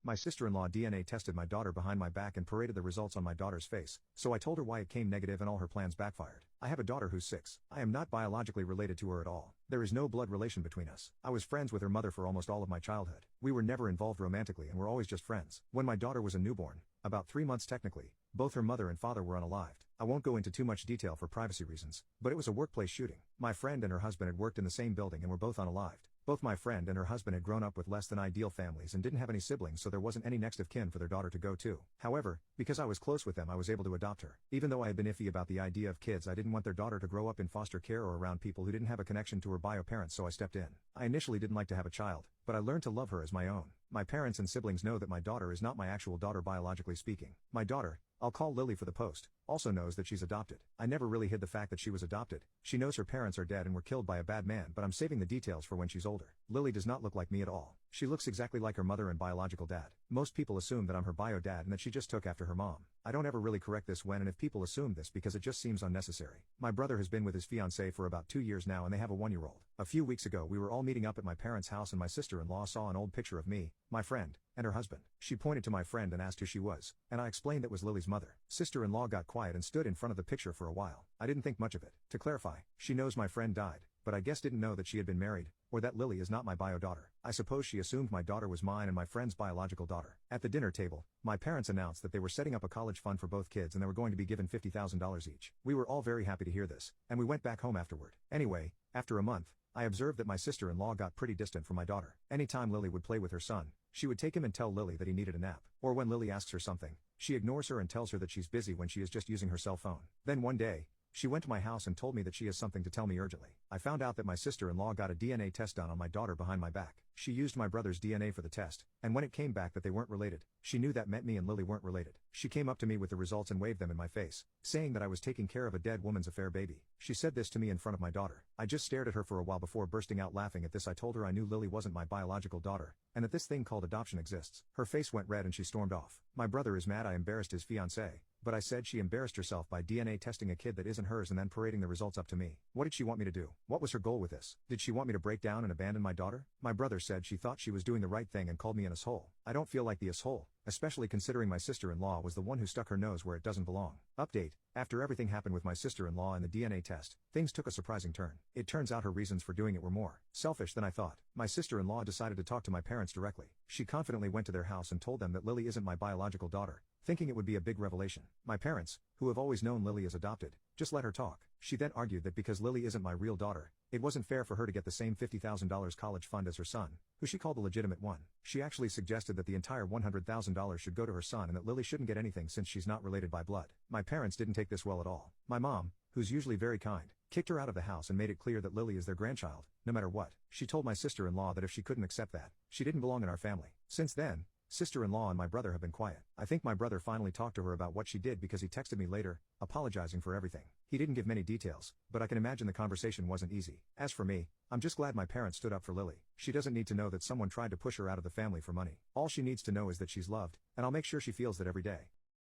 My sister-in-law DNA tested my daughter behind my back and paraded the results on my daughter's face, so I told her why it came negative and all her plans backfired. I have a daughter who's 6. I am not biologically related to her at all. There is no blood relation between us. I was friends with her mother for almost all of my childhood. We were never involved romantically and were always just friends. When my daughter was a newborn, about 3 months technically, both her mother and father were unalived. I won't go into too much detail for privacy reasons, but it was a workplace shooting. My friend and her husband had worked in the same building and were both unalived. Both my friend and her husband had grown up with less than ideal families and didn't have any siblings, so there wasn't any next of kin for their daughter to go to. However, because I was close with them, I was able to adopt her. Even though I had been iffy about the idea of kids, I didn't want their daughter to grow up in foster care or around people who didn't have a connection to her bio parents, so I stepped in. I initially didn't like to have a child, but I learned to love her as my own. My parents and siblings know that my daughter is not my actual daughter biologically speaking. My daughter, I'll call Lily for the post, also knows that she's adopted. I never really hid the fact that she was adopted. She knows her parents are dead and were killed by a bad man, but I'm saving the details for when she's older. Lily does not look like me at all. She looks exactly like her mother and biological dad. Most people assume that I'm her bio dad and that she just took after her mom. I don't ever really correct this when and if people assume this because it just seems unnecessary. My brother has been with his fiancée for about 2 years now and they have a 1-year-old. A few weeks ago we were all meeting up at my parents' house and my sister-in-law saw an old picture of me, my friend, and her husband. She pointed to my friend and asked who she was, and I explained that was Lily's mother. Sister-in-law got quiet and stood in front of the picture for a while. I didn't think much of it. To clarify, she knows my friend died, but I guess didn't know that she had been married, or that Lily is not my bio daughter. I suppose she assumed my daughter was mine and my friend's biological daughter. At the dinner table, my parents announced that they were setting up a college fund for both kids and they were going to be given $50,000 each. We were all very happy to hear this, and we went back home afterward. Anyway, after a month, I observed that my sister-in-law got pretty distant from my daughter. Anytime Lily would play with her son, she would take him and tell Lily that he needed a nap. Or when Lily asks her something, she ignores her and tells her that she's busy when she is just using her cell phone. Then one day, she went to my house and told me that she has something to tell me urgently. I found out that my sister-in-law got a DNA test done on my daughter behind my back. She used my brother's DNA for the test, and when it came back that they weren't related, she knew that meant me and Lily weren't related. She came up to me with the results and waved them in my face, saying that I was taking care of a dead woman's affair baby. She said this to me in front of my daughter. I just stared at her for a while before bursting out laughing at this. I told her I knew Lily wasn't my biological daughter, and that this thing called adoption exists. Her face went red and she stormed off. My brother is mad I embarrassed his fiancée, but I said she embarrassed herself by DNA testing a kid that isn't hers and then parading the results up to me. What did she want me to do? What was her goal with this? Did she want me to break down and abandon my daughter? My brother said she thought she was doing the right thing and called me an asshole. I don't feel like the asshole, especially considering my sister-in-law was the one who stuck her nose where it doesn't belong. Update: after everything happened with my sister-in-law and the DNA test, things took a surprising turn. It turns out her reasons for doing it were more selfish than I thought. My sister-in-law decided to talk to my parents directly. She confidently went to their house and told them that Lily isn't my biological daughter, thinking it would be a big revelation. My parents, who have always known Lily as adopted, just let her talk. She then argued that because Lily isn't my real daughter, it wasn't fair for her to get the same $50,000 college fund as her son, who she called the legitimate one. She actually suggested that the entire $100,000 should go to her son and that Lily shouldn't get anything since she's not related by blood. My parents didn't take this well at all. My mom, who's usually very kind, kicked her out of the house and made it clear that Lily is their grandchild, no matter what. She told my sister-in-law that if she couldn't accept that, she didn't belong in our family. Since then, sister-in-law and my brother have been quiet. I think my brother finally talked to her about what she did because he texted me later, apologizing for everything. He didn't give many details, but I can imagine the conversation wasn't easy. As for me, I'm just glad my parents stood up for Lily. She doesn't need to know that someone tried to push her out of the family for money. All she needs to know is that she's loved, and I'll make sure she feels that every day.